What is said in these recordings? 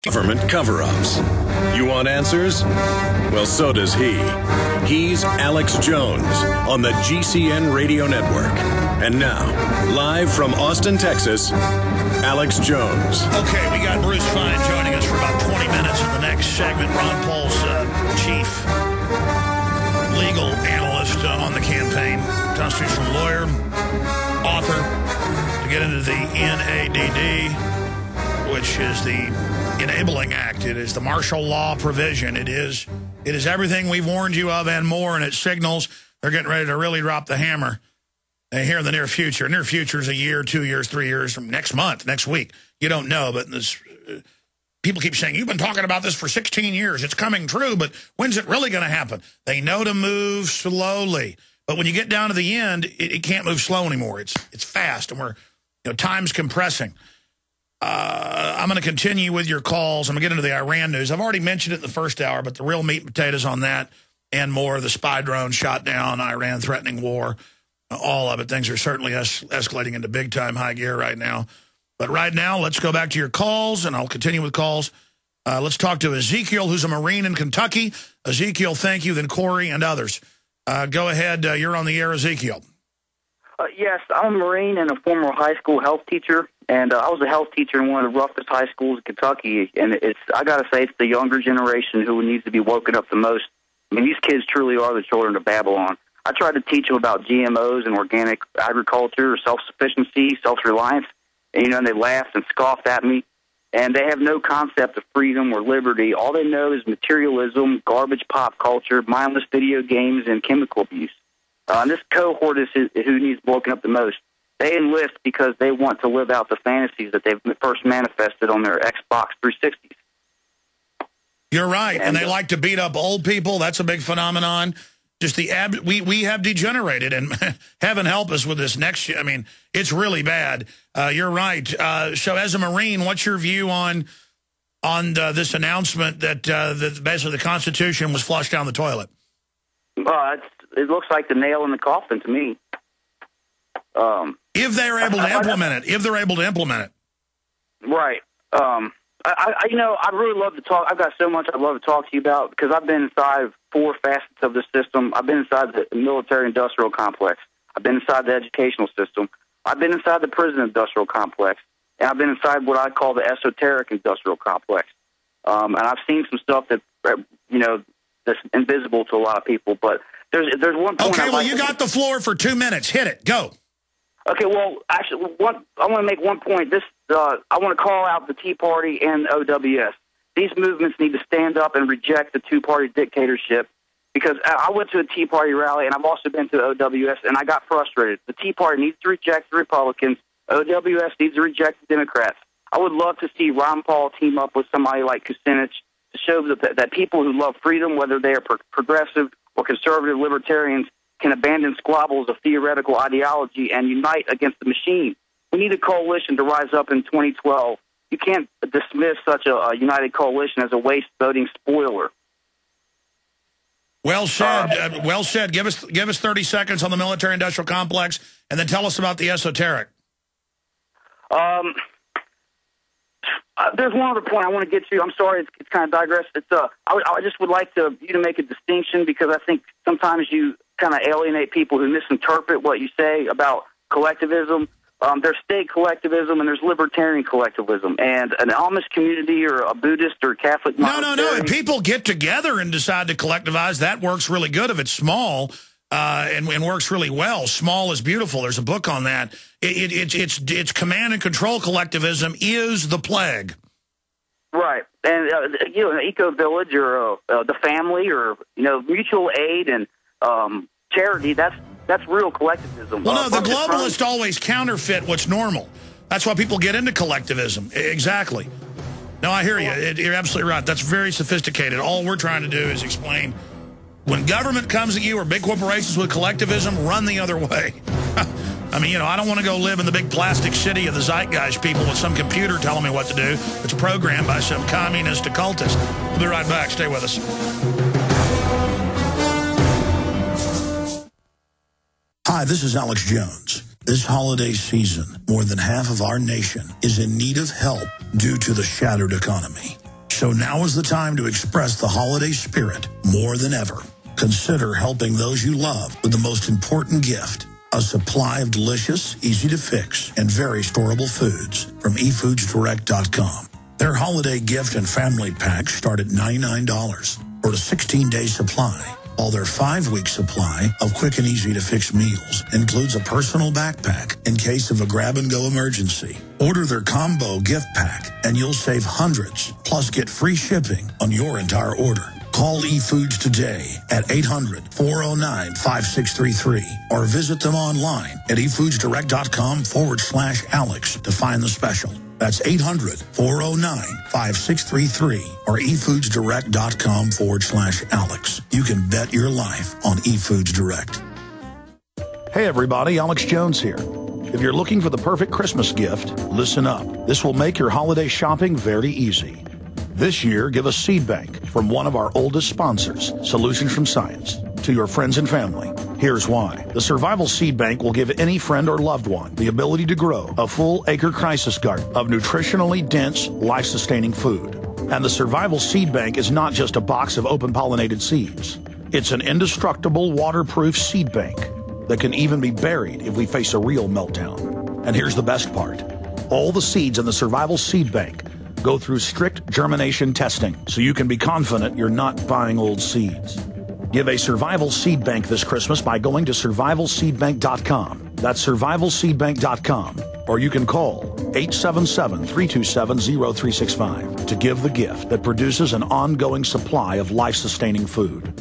Government cover-ups. You want answers? Well, so does he. He's Alex Jones on the GCN Radio Network. And now, live from Austin, Texas, Alex Jones. Okay, we got Bruce Fein joining us for about 20 minutes in the next segment. Ron Paul's chief legal analyst on the campaign, constitutional lawyer, author, to get into the NADD, which is the Enabling Act. It is the martial law provision. It is everything we've warned you of and more, and it signals they're getting ready to really drop the hammer here in the near future. Near future is a year, 2 years, 3 years from next month, next week. You don't know, but this, people keep saying, you've been talking about this for 16 years. It's coming true, but when's it really going to happen? They know to move slowly. But when you get down to the end, it can't move slow anymore. It's fast, and time's compressing. I'm going to continue with your calls. I'm going to get into the Iran news. I've already mentioned it in the first hour, but the real meat and potatoes on that and more, the spy drone shot down, Iran threatening war, all of it. Things are certainly escalating into big-time high gear right now. But right now, let's go back to your calls, and I'll continue with calls. Let's talk to Ezekiel, who's a Marine in Kentucky. Ezekiel, thank you, then Corey and others. Go ahead. You're on the air, Ezekiel. Yes, I'm a Marine and a former high school health teacher, and I was a health teacher in one of the roughest high schools in Kentucky, and I got to say, it's the younger generation who needs to be woken up the most. I mean, these kids truly are the children of Babylon. I tried to teach them about GMOs and organic agriculture, self-sufficiency, self-reliance, and they laughed and scoffed at me, and they have no concept of freedom or liberty. All they know is materialism, garbage pop culture, mindless video games, and chemical abuse. And this cohort is who needs woken up the most. They enlist because they want to live out the fantasies that they've first manifested on their Xbox 360s. You're right, and they like to beat up old people. That's a big phenomenon. Just we have degenerated, and heaven help us with this next year. I mean, it's really bad. You're right. So as a Marine, what's your view on this announcement that basically the Constitution was flushed down the toilet? It looks like the nail in the coffin to me. If they're able to implement it. Right. I really love to talk. I've got so much I'd love to talk to you about because I've been inside 4 facets of the system. I've been inside the military-industrial complex. I've been inside the educational system. I've been inside the prison-industrial complex. And I've been inside what I call the esoteric industrial complex. And I've seen some stuff that, that's invisible to a lot of people. But there's one point. Okay, you got the floor for 2 minutes. Hit it. Go. Okay, well, actually, I want to make one point. I want to call out the Tea Party and OWS. These movements need to stand up and reject the two-party dictatorship because I went to a Tea Party rally, and I've also been to OWS, and I got frustrated. The Tea Party needs to reject the Republicans. OWS needs to reject the Democrats. I would love to see Ron Paul team up with somebody like Kucinich to show that people who love freedom, whether they are progressive or conservative libertarians, can abandon squabbles of theoretical ideology and unite against the machine. We need a coalition to rise up in 2012. You can't dismiss such a united coalition as a waste voting spoiler. Well said. Well said. Give us 30 seconds on the military-industrial complex, and then tell us about the esoteric. There's one other point I want to get to. I'm sorry, it's kind of digressed. I just would like you to make a distinction because I think sometimes you kind of alienate people who misinterpret what you say about collectivism. There's state collectivism and there's libertarian collectivism. And an Amish community or a Buddhist or Catholic monastery. No. If people get together and decide to collectivize, that works really good if it's small and works really well. Small is beautiful. There's a book on that. It's command and control collectivism is the plague. Right. And, an eco-village or the family or, mutual aid and charity, that's real collectivism. Well, no, the globalists always counterfeit what's normal. That's why people get into collectivism. Exactly. No, I hear you. You're absolutely right. That's very sophisticated. All we're trying to do is explain when government comes at you or big corporations with collectivism, run the other way. I mean, I don't want to go live in the big plastic city of the zeitgeist people with some computer telling me what to do. It's programmed by some communist occultist. We'll be right back. Stay with us. Hi, this is Alex Jones. This holiday season, more than half of our nation is in need of help due to the shattered economy. So now is the time to express the holiday spirit more than ever. Consider helping those you love with the most important gift, a supply of delicious, easy-to-fix, and very storable foods from eFoodsDirect.com. Their holiday gift and family packs start at $99 for a 16-day supply, while their 5-week supply of quick and easy-to-fix meals includes a personal backpack in case of a grab-and-go emergency. Order their combo gift pack, and you'll save hundreds, plus get free shipping on your entire order. Call eFoods today at 800-409-5633 or visit them online at eFoodsDirect.com/Alex to find the special. That's 800-409-5633 or eFoodsDirect.com/Alex. You can bet your life on eFoods Direct. Hey everybody, Alex Jones here. If you're looking for the perfect Christmas gift, listen up. This will make your holiday shopping very easy. This year, give a seed bank from one of our oldest sponsors, Solutions from Science, to your friends and family. Here's why. The Survival Seed Bank will give any friend or loved one the ability to grow a full acre crisis garden of nutritionally dense, life-sustaining food. And the Survival Seed Bank is not just a box of open-pollinated seeds. It's an indestructible, waterproof seed bank that can even be buried if we face a real meltdown. And here's the best part. All the seeds in the Survival Seed Bank go through strict germination testing, so you can be confident you're not buying old seeds. Give a Survival Seed Bank this Christmas by going to survivalseedbank.com. That's survivalseedbank.com. Or you can call 877-327-0365 to give the gift that produces an ongoing supply of life-sustaining food.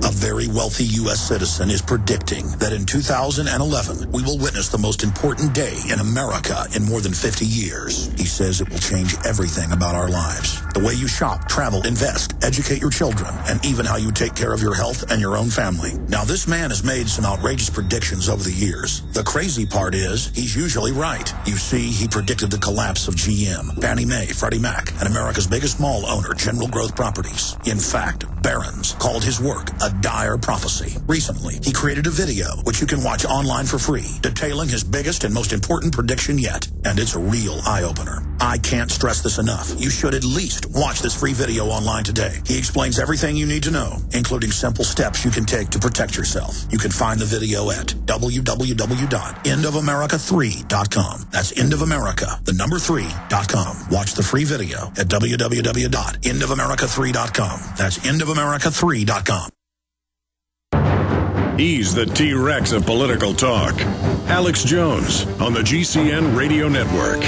A very wealthy U.S. citizen is predicting that in 2011, we will witness the most important day in America in more than 50 years. He says it will change everything about our lives. The way you shop, travel, invest, educate your children, and even how you take care of your health and your own family. Now, this man has made some outrageous predictions over the years. The crazy part is, he's usually right. You see, he predicted the collapse of GM, Fannie Mae, Freddie Mac, and America's biggest mall owner, General Growth Properties. In fact, Barron's called his work a dire prophecy. Recently, he created a video, which you can watch online for free, detailing his biggest and most important prediction yet. And it's a real eye-opener. I can't stress this enough. You should at least watch this free video online today. He explains everything you need to know, including simple steps you can take to protect yourself. You can find the video at www.endofamerica3.com. That's endofamerica3.com. Watch the free video at www.endofamerica3.com. That's endofamerica3.com. He's the T-Rex of political talk. Alex Jones on the GCN Radio Network.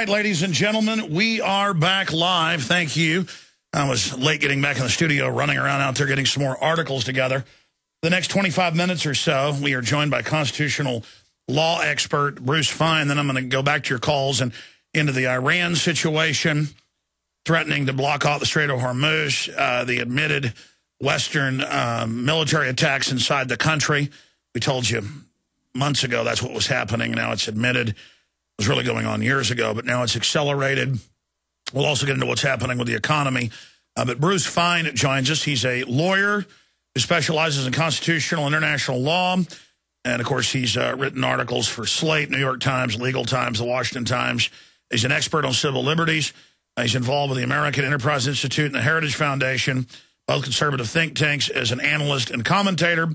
Ladies and gentlemen, we are back live. Thank you. I was late getting back in the studio, running around out there getting some more articles together. The next 25 minutes or so, we are joined by constitutional law expert Bruce Fein. Then I'm going to go back to your calls and into the Iran situation, threatening to block off the Strait of Hormuz, the admitted Western military attacks inside the country. We told you months ago that's what was happening. Now it's admitted. It was really going on years ago, but now it's accelerated. We'll also get into what's happening with the economy. But Bruce Fein joins us. He's a lawyer who specializes in constitutional international law. And, of course, he's written articles for Slate, New York Times, Legal Times, The Washington Times. He's an expert on civil liberties. He's involved with the American Enterprise Institute and the Heritage Foundation, both conservative think tanks, as an analyst and commentator.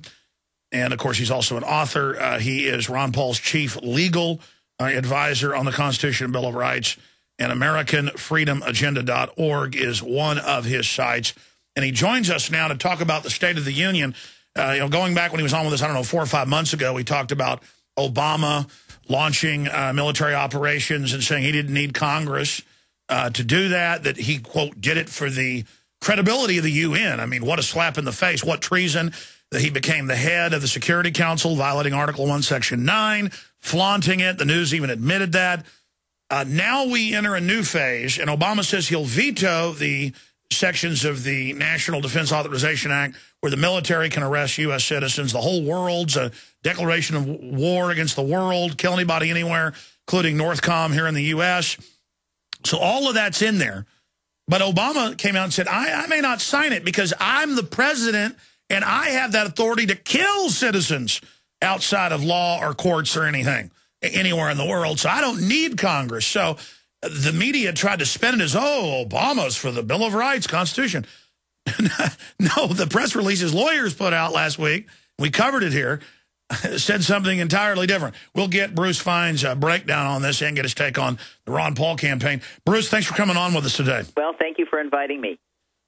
And, of course, he's also an author. He is Ron Paul's chief legal advisor on the Constitution and Bill of Rights. And AmericanFreedomAgenda.org is one of his sites. And he joins us now to talk about the State of the Union. Going back when he was on with us, 4 or 5 months ago, we talked about Obama launching military operations and saying he didn't need Congress to do that he, quote, did it for the credibility of the UN. I mean, what a slap in the face, what treason. that he became the head of the Security Council, violating Article 1, Section 9, flaunting it. The news even admitted that. Now we enter a new phase, and Obama says he'll veto the sections of the National Defense Authorization Act where the military can arrest U.S. citizens. The whole world's a declaration of war against the world, kill anybody anywhere, including Northcom here in the U.S. So all of that's in there. But Obama came out and said, I may not sign it because I'm the president and I have that authority to kill citizens outside of law or courts or anything, anywhere in the world. So I don't need Congress. So the media tried to spin it as, oh, Obama's for the Bill of Rights, Constitution. No, the press release his lawyers put out last week, we covered it here, said something entirely different. We'll get Bruce Fine's breakdown on this and get his take on the Ron Paul campaign. Bruce, thanks for coming on with us today. Well, thank you for inviting me.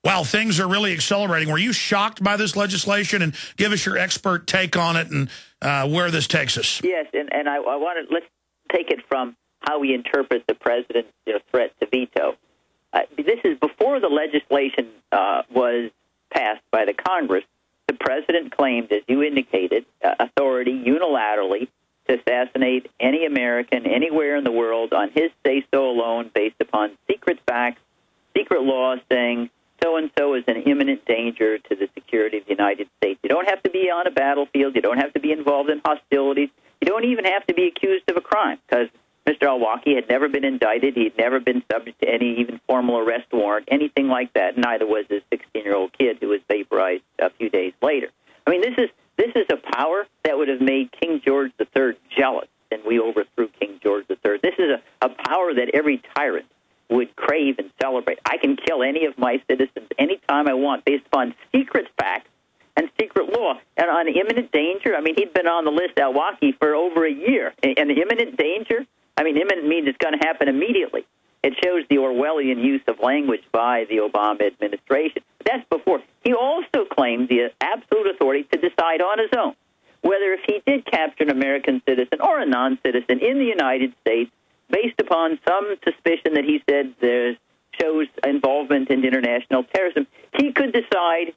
Wow, things are really accelerating. Were you shocked by this legislation? And give us your expert take on it and where this takes us. Yes, and I want to, let's take it from how we interpret the president's threat to veto. This is before the legislation was passed by the Congress. The president claimed, as you indicated, authority unilaterally to assassinate any American anywhere in the world on his say-so alone based upon secret facts, secret laws saying so-and-so is an imminent danger to the security of the United States. You don't have to be on a battlefield. You don't have to be involved in hostilities. You don't even have to be accused of a crime because Mr. Al-Awlaki had never been indicted. He'd never been subject to any even formal arrest warrant, anything like that. Neither was his 16-year-old kid who was vaporized a few days later. I mean, this is a power that would have made King George III jealous, and we overthrew King George III. This is a power that every tyrant would crave and celebrate. I can kill any of my citizens anytime I want based upon secret facts and secret law. And on imminent danger, I mean, he'd been on the list, Al-Awlaki, for over a year. And imminent danger, I mean, imminent means it's going to happen immediately. It shows the Orwellian use of language by the Obama administration. But that's before. He also claimed the absolute authority to decide on his own whether if he did capture an American citizen or a non-citizen in the United States based upon some suspicion that he said shows involvement in international terrorism, he could decide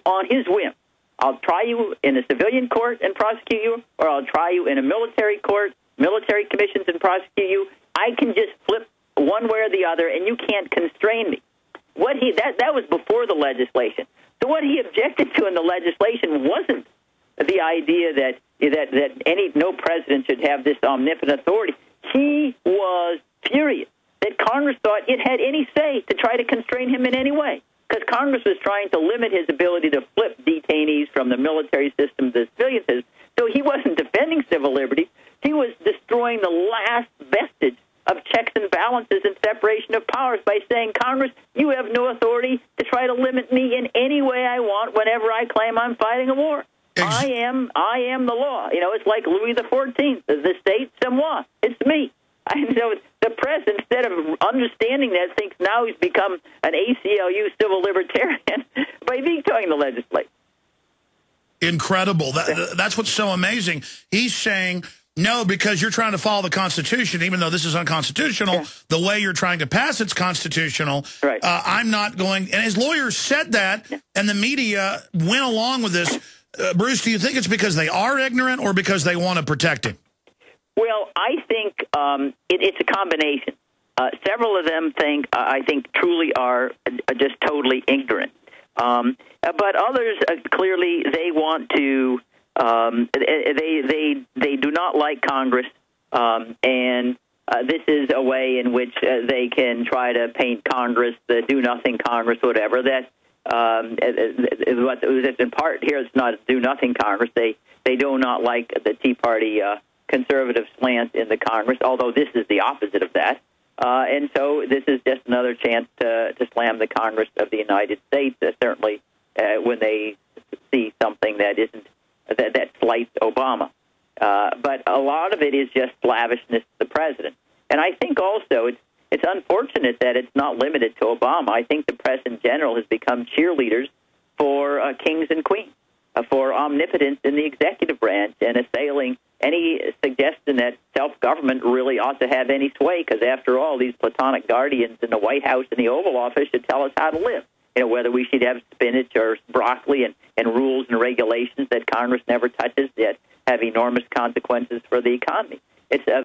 on his whim. I'll try you in a civilian court and prosecute you, or I'll try you in a military court, military commissions and prosecute you. I can just flip one way or the other, and you can't constrain me. That was before the legislation. So what he objected to in the legislation wasn't the idea that no president should have this omnipotent authority. He was furious that Congress thought it had any say to try to constrain him in any way, because Congress was trying to limit his ability to flip detainees from the military system to the civilian system. So he wasn't defending civil liberties. He was destroying the last vestige of checks and balances and separation of powers by saying, Congress, you have no authority to try to limit me in any way I want whenever I claim I'm fighting a war. I am the law. You know, it's like Louis XIV, the state, c'est moi. It's me. So the press, instead of understanding that, thinks now he's become an ACLU civil libertarian by vetoing the legislation. Incredible. That's what's so amazing. He's saying, no, because you're trying to follow the Constitution, even though this is unconstitutional, yeah. The way you're trying to pass it's constitutional. Right. I'm not going. And his lawyers said that, yeah. And the media went along with this. Bruce, do you think it's because they are ignorant or because they want to protect him? Well, I think it's a combination. Several of them I think, truly are just totally ignorant. But others, clearly, they want to, they do not like Congress, and this is a way in which they can try to paint Congress, the do-nothing Congress, whatever, that in part here, it's not a do-nothing Congress. They do not like the Tea Party conservative slant in the Congress, although this is the opposite of that. And so this is just another chance to slam the Congress of the United States, certainly when they see something that isn't that slights Obama. But a lot of it is just lavishness to the president. And I think also it's unfortunate that it's not limited to Obama. I think the press in general has become cheerleaders for kings and queens, for omnipotence in the executive branch, and assailing any suggestion that self-government really ought to have any sway, because after all, these platonic guardians in the White House and the Oval Office should tell us how to live. whether we should have spinach or broccoli and rules and regulations that Congress never touches that have enormous consequences for the economy. It's a